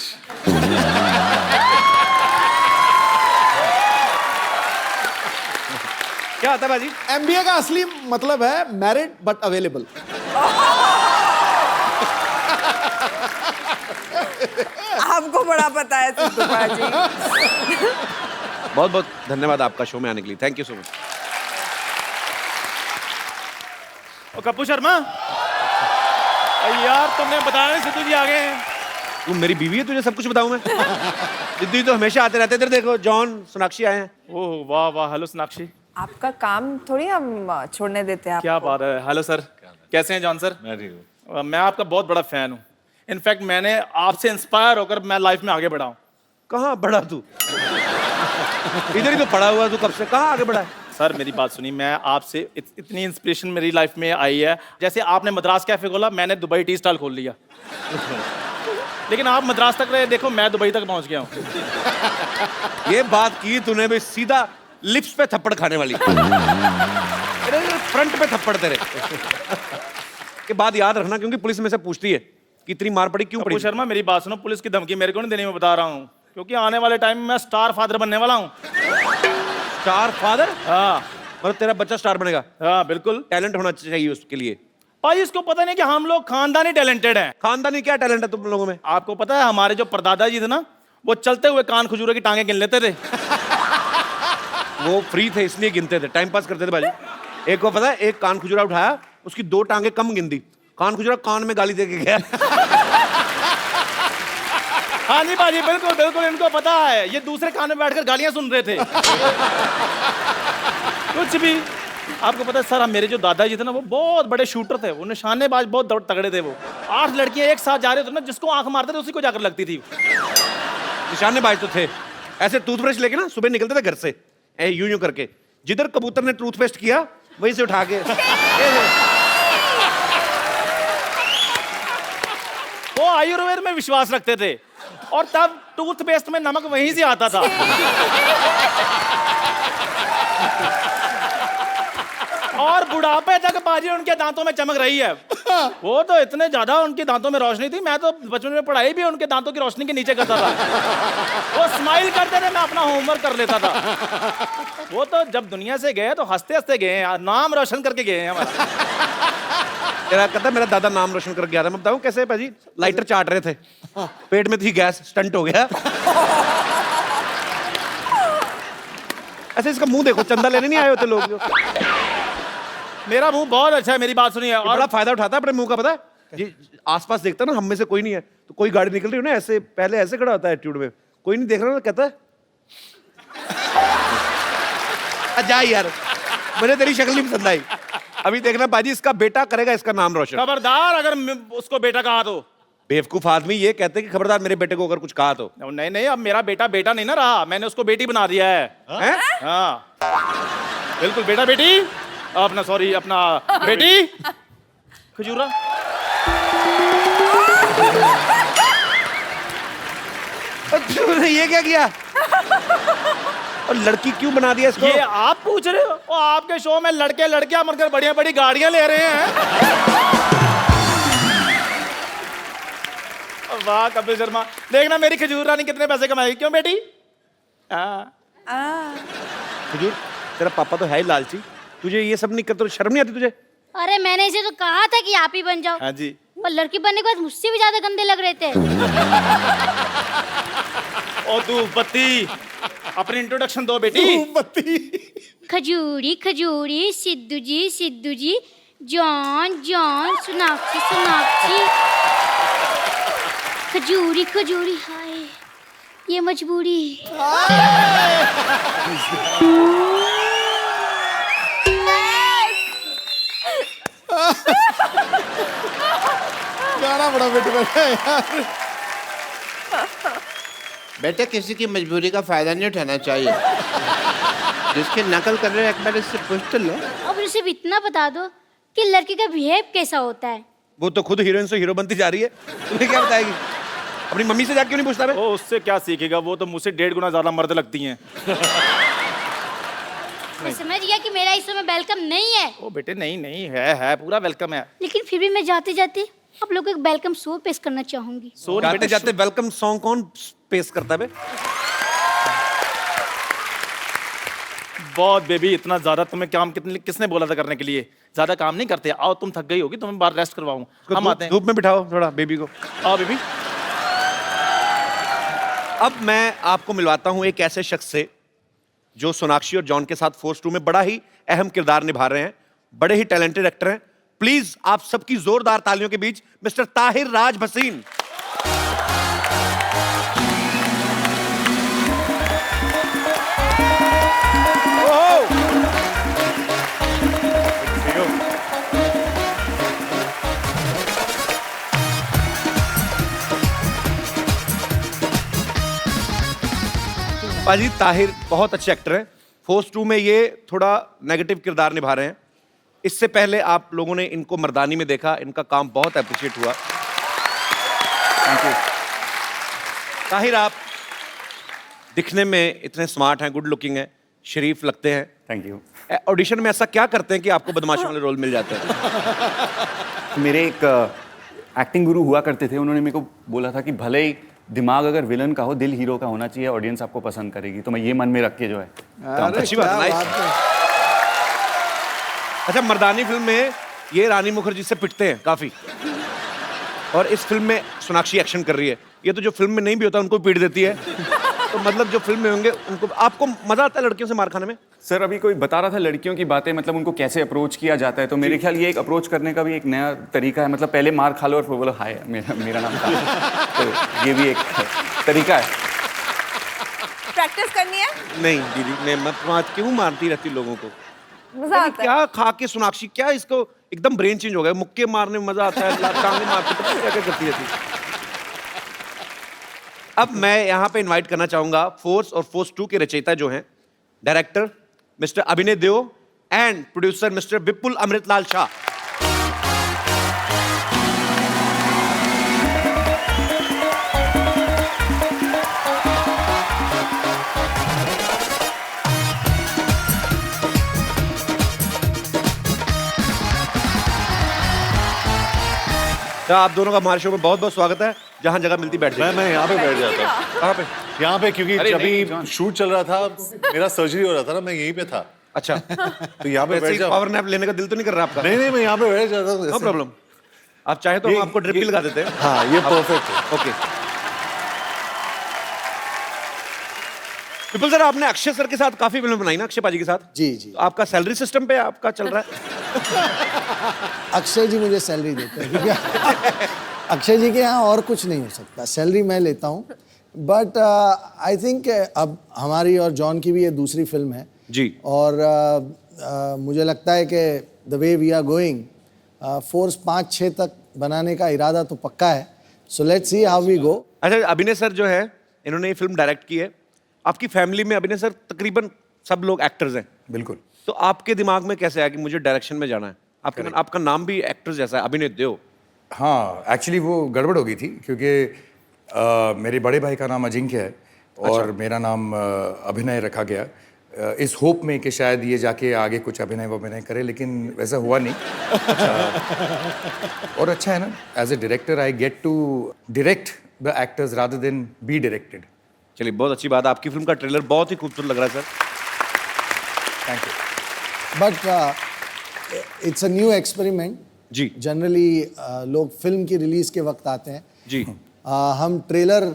क्या होता है बाजी? MBA का असली मतलब है मैरिड बट अवेलेबल। आपको बड़ा पता है सिद्धू भाजी। बहुत बहुत धन्यवाद आपका शो में आने के लिए, thank you so much. Kappu Sharma, यार तुमने बताया नहीं सिद्धू जी आ गए हैं। तू मेरी बीवी है, तुझे सब कुछ बताऊं मैं? सिद्धू जी तो हमेशा आते रहते। इधर देखो, जॉन, सोनाक्षी आए हैं। ओह वाह वाह, हेलो सोनाक्षी। आपका काम थोड़ी हम छोड़ने देते हैं क्या आपको। बात है। हेलो सर, कैसे हैं जॉन सर? मैं ठीक हूँ। मैं आपका बहुत बड़ा फैन हूँ। इनफैक्ट मैंने आपसे इंस्पायर होकर मैं लाइफ में आगे बढ़ा हूँ। कहाँ बढ़ा तू? इधर ही तो पड़ा हुआ तू, कब से कहाँ आगे बढ़ा है? सर मेरी बात सुनिए, मैं आपसे इतनी इंस्पिरेशन मेरी लाइफ में आई है। जैसे आपने मद्रास कैफे खोला, मैंने दुबई टी स्टॉल खोल लिया। लेकिन आप मद्रास तक रहे, देखो मैं दुबई तक पहुंच गया हूँ। ये बात की तूने भी सीधा लिप्स पे थप्पड़ खाने वाली। फ्रंट पे थप्पड़ तेरे के बाद याद रखना, क्योंकि पुलिस में से पूछती है कि इतनी मार पड़ी क्यों पड़ी। कप्पू शर्मा मेरी बात सुनो, पुलिस की धमकी मेरे को नहीं देनी, मैं बता रहा हूँ, क्योंकि आने वाले टाइम में मैं स्टार फादर बनने वाला हूँ। Star father? हाँ, मतलब तेरा बच्चा स्टार बनेगा? हाँ बिल्कुल। टैलेंट होना चाहिए उसके लिए। भाई इसको पता नहीं कि हम लोग खानदानी टैलेंटेड हैं। खानदानी क्या टैलेंट है तुम लोगों में? आपको पता है हमारे जो परदादा जी थे ना, वो चलते हुए कान खजूरे की टांगे गिन लेते थे। वो फ्री थे इसलिए गिनते थे, टाइम पास करते थे भाई। एक को पता है, एक कान खुजरा उठाया, उसकी 2 टांगे कम गिन दी। कान खुजरा कान में गाली दे के गया। हाँ जी बाजी, बिल्कुल बिल्कुल, इनको पता है। ये दूसरे कान में बैठकर गालियां सुन रहे थे। कुछ भी। आपको पता है सर, मेरे जो दादाजी थे ना, वो बहुत बड़े शूटर थे, वो निशानेबाज बहुत तगड़े थे। वो 8 लड़कियां एक साथ जा रहे थे ना, जिसको आंख मारते थे उसी को जाकर लगती थी। निशानेबाज तो थे, ऐसे टूथब्रश लेके ना सुबह निकलते थे घर से, यूं यूं करके, जिधर कबूतर ने टूथपेस्ट किया वहीं से उठा के वो आयुर्वेद में विश्वास रखते थे और तब टूथपेस्ट में नमक वहीं से आता था। और बुढ़ापे तक बाजी उनके दांतों में चमक रही है। वो तो इतने ज्यादा उनके दांतों में रोशनी थी, मैं तो बचपन में पढ़ाई भी उनके दांतों की रोशनी के नीचे करता था। वो स्माइल करते थे, मैं अपना होमवर्क कर लेता था। वो तो जब दुनिया से गए तो हंसते हंसते गए हैं, नाम रोशन करके गए हैं हमारा। तेरा कहता मेरा दादा नाम रोशन कर गया था। मैं बताऊं कैसे पाजी, लाइटर चाट रहे थे, पेट में थी गैस, स्टंट हो गया। ऐसे इसका मुंह देखो, चंदा लेने नहीं आए होते लोग। मेरा मुंह बहुत अच्छा है, मेरी बात सुनिए। और बड़ा फायदा उठाता है अपने मुंह का, पता है जी। आसपास देखता ना हम में से कोई नहीं है, तो कोई गाड़ी निकल रही हो ना, ऐसे पहले ऐसे खड़ा होता है एटीट्यूड में, कोई नहीं देख रहा ना, कहता है जा यार, मुझे तेरी शक्ल नहीं पसंद आई। अभी देखना बाजी, इसका बेटा करेगा इसका नाम रोशन। खबरदार अगर उसको बेटा कहा तो। बेवकूफ आदमी ये कहते हैं कि खबरदार मेरे बेटे को अगर कुछ कहा तो। नहीं नहीं, अब मेरा बेटा बेटा नहीं ना रहा, मैंने उसको बेटी बना दिया है। हाँ बिल्कुल, बेटा बेटी, अपना सॉरी अपना बेटी खजूरा। ये क्या किया? और लड़की क्यों बना दिया इसको? ये आप पूछ रहे हो? और आपके शो में लड़के लड़कियां मरकर बढ़िया बड़ी गाड़ियां ले रहे हैं। वाह कपिल शर्मा, देखना मेरी खजूर रानी कितने पैसे कमाएगी। क्यों बेटी? खजूर, तेरा पापा तो है ही लालची, तुझे ये सब नहीं करते, शर्म नहीं आती तुझे? अरे मैंने इसे तो कहा था कि आप ही बन जाओ। हाँ जी। और लड़की बनने के बाद मुझसे भी ज्यादा गंदे लग रहे थे। ओ तू बत्ती, अपनी इंट्रोडक्शन दो बेटी। बत्ती। खजूरी खजूरी, सिद्धू जी, जॉन जॉन, सोनाक्षी सोनाक्षी। खजूरी खजूरी, हाय ये मजबूरी। गाना बड़ा बेटा यार। बेटे किसी की मजबूरी का फायदा नहीं उठाना चाहिए। जिसकी नकल कर रहे हो एक बार इससे पूछ तो लो। अब सिर्फ इतना बता दो कि लड़की का बिहेव कैसा होता है। वो तो खुद हीरोइन से हीरो बनती जा रही है, तुम्हें क्या बताएगी? अपनी मम्मी से जाके क्यों नहीं पूछता? वो उससे क्या सीखेगा, वो तो मुझसे 1.5 गुना ज्यादा मर्द लगती हैं। मैं समझ गया कि मेरा इस समय वेलकम नहीं है। ओ बेटे नहीं नहीं, है पूरा वेलकम है। लेकिन फिर भी मैं जाते जाते आप लोगों को एक वेलकम सॉन्ग पेश करना चाहूंगी। जाते जाते वेलकम सॉन्ग कौन पेश करता है? बहुत बेबी, इतना ज्यादा तुम्हें काम किसने बोला था करने के लिए? ज्यादा काम नहीं करते। आओ, तुम थक गई होगी, तुम्हें बाहर रेस्ट करवाऊं। हम आते हैं। धूप में बिठाओ थोड़ा बेबी को। आओ बेबी। अब मैं आपको मिलवाता हूं एक ऐसे शख्स से जो सोनाक्षी और जॉन के साथ फोर्स 2 में बड़ा ही अहम किरदार निभा रहे हैं, बड़े ही टैलेंटेड एक्टर हैं। प्लीज आप सबकी जोरदार तालियों के बीच मिस्टर ताहिर राज भसीन। पाजी, ताहिर बहुत अच्छे एक्टर हैं। फोर्स 2 में ये थोड़ा नेगेटिव किरदार निभा रहे हैं। इससे पहले आप लोगों ने इनको मर्दानी में देखा, इनका काम बहुत अप्रिशिएट हुआ। Thank you. ताहिर, आप दिखने में इतने स्मार्ट हैं, गुड लुकिंग हैं, शरीफ लगते हैं। Thank you. ऑडिशन में ऐसा क्या करते हैं कि आपको बदमाशों वाले रोल मिल जाते हैं? मेरे एक एक्टिंग गुरु हुआ करते थे, उन्होंने मेरे को बोला था कि भले ही दिमाग अगर विलन का हो, दिल हीरो का होना चाहिए, ऑडियंस आपको पसंद करेगी। तो मैं ये मन में रख के जो है अच्छी बात है। अच्छा, मर्दानी फिल्म में ये रानी मुखर्जी से पिटते हैं काफी, और इस फिल्म में सोनाक्षी एक्शन कर रही है। ये तो जो फिल्म में नहीं भी होता उनको पीट देती है। तो मतलब जो फिल्म में होंगे उनको, आपको मजा आता है लड़कियों से मार खाने में? सर अभी कोई बता रहा था लड़कियों की बातें, मतलब उनको कैसे अप्रोच किया जाता है, तो मेरे ख्याल ये एक अप्रोच करने का भी एक नया तरीका है। मतलब पहले मार खा लो और फिर बोलो हाय मेरा नाम था। तो ये भी एक तरीका है। प्रैक्टिस करनी है? नहीं दीदी, मैं मत क्यों मारती रहती लोगों को? मजा आता है। क्या खा के सोनाक्षी, क्या इसको एकदम ब्रेन चेंज हो गया। मुक्के मारने में मजा आता है, टांगे मारते पता क्या क्या करती रहती। अब मैं यहाँ पे इनवाइट करना चाहूंगा फोर्स और फोर्स 2 के रचयिता जो हैं, डायरेक्टर मिस्टर अभिनय देओ एंड प्रोड्यूसर मिस्टर विपुल अमृतलाल शाह। तो आप दोनों का हमारे शो में बहुत बहुत स्वागत है। जहां जगह मिलती बैठ जाइए। मैं यहाँ पे बैठ जाता हूँ। कहाँ पे? यहाँ पे, क्योंकि अरे अभी शूट चल रहा था, मेरा सर्जरी हो रहा था ना, मैं यहीं पे था। अच्छा, तो यहाँ पे बैठ जाओ। पावर नैप लेने का दिल तो नहीं कर रहा आपका? नहीं, मैं यहाँ पे बैठ जाता हूँ। नो प्रॉब्लम, आप चाहे तो हम आपको ड्रिप भी लगा देते हैं। हाँ, ये परफेक्ट है। ओके। विपुल सर, आपने अक्षय सर के साथ काफी फिल्म बनाई ना, अक्षय पाजी के साथ? जी जी। तो आपका सैलरी सिस्टम पे आपका चल रहा है? अक्षय जी मुझे सैलरी देते हैं, क्योंकि अक्षय जी के यहाँ और कुछ नहीं हो सकता, सैलरी मैं लेता हूँ। बट आई थिंक अब हमारी और जॉन की भी ये दूसरी फिल्म है जी, और मुझे लगता है कि the way we are going, Force 5-6 तक बनाने का इरादा तो पक्का है। So let's see how we go. अच्छा, अभिनय सर जो है, इन्होंने ये फिल्म डायरेक्ट की है। आपकी फैमिली में अभिनय सर तकरीबन सब लोग एक्टर्स हैं। बिल्कुल। तो आपके दिमाग में कैसे आया कि मुझे डायरेक्शन में जाना है? आपका नाम भी एक्टर जैसा है, अभिनय देओ। हाँ, एक्चुअली वो गड़बड़ हो गई थी, क्योंकि मेरे बड़े भाई का नाम अजिंक्य है और मेरा नाम अभिनय रखा गया, इस होप में कि शायद ये जाके आगे कुछ अभिनय करे, लेकिन वैसा हुआ नहीं। और अच्छा है ना, as a director I get to direct the actors rather than be directed. चलिए, बहुत अच्छी बात है। आपकी फिल्म का ट्रेलर बहुत ही खूबसूरत लग रहा है sir. Thank you. But it's a new experiment जी। जनरली लोग फिल्म की रिलीज के वक्त आते हैं जी, हम ट्रेलर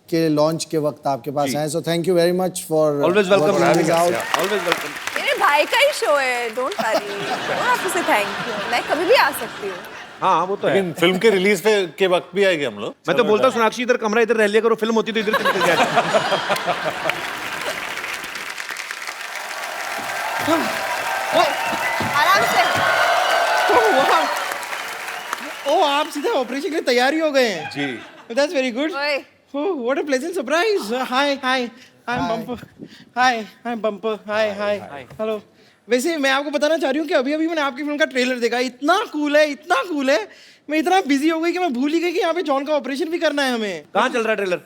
के लॉन्च के वक्त आपके पास आए, so thank you very much for always welcome. having us out. Always welcome. मेरे भाई का ही शो है, don't worry, don't have to say thank you, मैं कभी भी आ सकती हूँ। हाँ, वो तो है। लेकिन फिल्म के रिलीज के वक्त भी आएंगे हम लोग। मैं तो बोलता हूँ सोनाक्षी इधर कमरा इधर रह लिया करो, फिल्म होती तो इधर से निकल जाए। आराम से। ओ, आप सीधे ऑपरेशन के लिए तैयार ही हो गए हैं। जी, that's very good. Oh, what a pleasant surprise. Hi hi, I am bumper. Hi, I am bumper. Hi hi, hello. वैसे मैं आपको बताना चाह रही हूँ कि अभी अभी मैंने आपकी फिल्म का ट्रेलर देखा, इतना कूल है, इतना कूल है। मैं इतना बिजी हो गई कि मैं भूल ही गई कि यहाँ पे जॉन का ऑपरेशन भी करना है हमें। कहाँ चल रहा है ट्रेलर?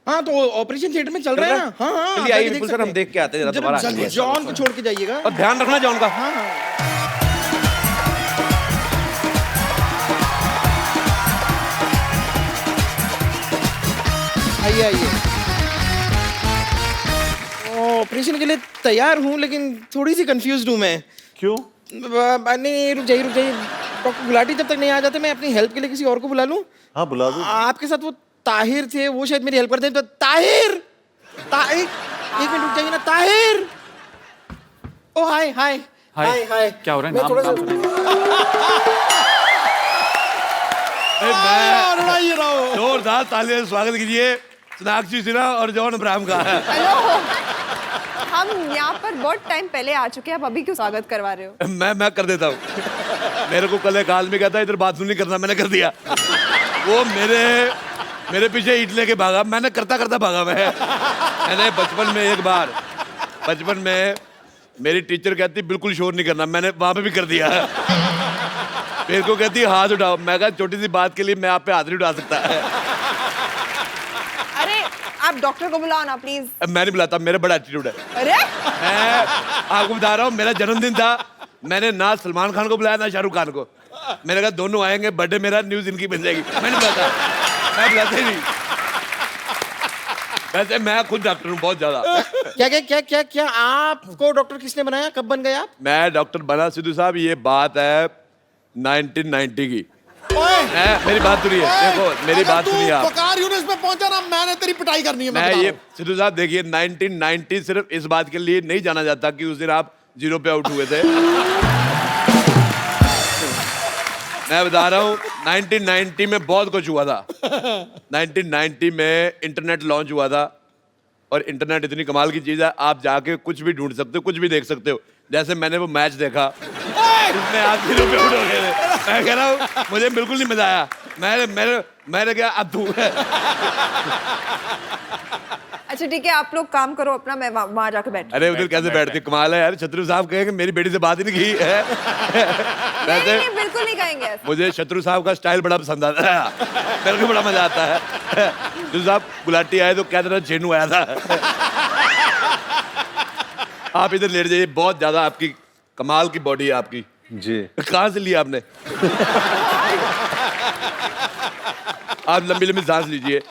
हाँ, तो ऑपरेशन थिएटर में चल रहा है ना। हाँ हाँ, चलिए आइए विपुल सर, हम देख के आते हैं दोबारा। जॉन को छोड़ के जाइएगा और ध्यान रखना जॉन का। हाँ हाँ। आइए आइए। ऑपरेशन के लिए तैयार हूँ, लेकिन थोड़ी सी कंफ्यूज्ड हूँ मैं। क्यों? नहीं, रुक जाइए रुक जाइए। डॉक्टर गुलाटी जब तक नहीं आ जाते, मैं अपनी हेल्प के लिए किसी और को बुला लूँ? हाँ, बुला दो। आपके साथ वो ताहिर थे, वो शायद मेरी हेल्प करते हैं। तो ताहिर, एक मिनट रुक जाइए ना। ताहिर, ओ हाय हाय हाय हाय। क्या हो रहा है? मैं थोड़ा सा जोरदार तालियों से स्वागत कीजिए सोनाक्षी सिन्हा और जॉन अब्राहम का। हेलो, हम यहाँ पर बहुत टाइम पहले आ चुके हैं, आप अभी क्यों स्वागत करवा रहे हो? मैं कर देता हूँ। मेरे को कल एक आदमी कहता है इधर बाथरूम नहीं करना, मैंने कर दिया। वो मेरे पीछे ईंट लेके भागा, मैंने करता करता भागा। मैंने बचपन में मेरी टीचर कहती बिल्कुल शोर नहीं करना, मैंने वहां पे भी कर दिया। मेरे को कहती हाथ उठाओ, मैं कहा छोटी सी बात के लिए मैं आप पे हाथ नहीं उठा सकता। अरे आप डॉक्टर को बुलाओ ना प्लीज। मैं नहीं बुलाता, मेरा बड़ा एटीट्यूड है। अरे मैं आपको बता रहा हूँ, मेरा जन्मदिन था, मैंने ना सलमान खान को बुलाया ना शाहरुख खान को। मैंने कहा दोनों आएंगे, बर्थडे मेरा, न्यूज इनकी बन जाएगी। मैं नहीं बुलाता, मैं बुलाता ही नहीं। वैसे मैं खुद डॉक्टर हूँ बहुत ज्यादा। क्या आपको डॉक्टर किसने बनाया? कब बन गए आप? मैं डॉक्टर बना सिद्धू साहब, ये बात है 1990 की। मेरी बात सुनिए, देखो मेरी बात सुनिए आप। वकार यूनिस पे पहुंचा ना, मैंने तेरी पिटाई करनी है। मैं ये सिद्धू साहब देखिए, 1990 सिर्फ इस बात के लिए नहीं जाना जाता कि उस दिन आप 0 पे आउट हुए थे। मैं बता रहा हूँ 1990 में बहुत कुछ हुआ था। 1990 में इंटरनेट लॉन्च हुआ था, और इंटरनेट इतनी कमाल की चीज है, आप जाके कुछ भी ढूंढ सकते हो, कुछ भी देख सकते हो। जैसे मैंने वो मैच देखा, इसमें आप 0 पे आउट हो गए थे। मैं कह रहा हूँ मुझे बिल्कुल नहीं मजा आया। मैंने क्या अब तू अच्छा ठीक है, आप लोग काम करो अपना, मैं वहाँ जाके बैठ। अरे उधर कैसे बैठते, कमाल है यार। शत्रु साहब कहेंगे मेरी बेटी से बात ही नहीं की है। वैसे नहीं, बिल्कुल नहीं कहेंगे ऐसा। मुझे शत्रु साहब का स्टाइल बड़ा पसंद आता है, मेरे को बड़ा मजा आता है। शत्रु साहब गुलाटी आए तो क्या तरह चेनू आया था। आप इधर लेट जाइए, बहुत ज्यादा आपकी कमाल की बॉडी है आपकी जी। कहाँ से लिया आपने? आप लंबी लंबी सांस लीजिए।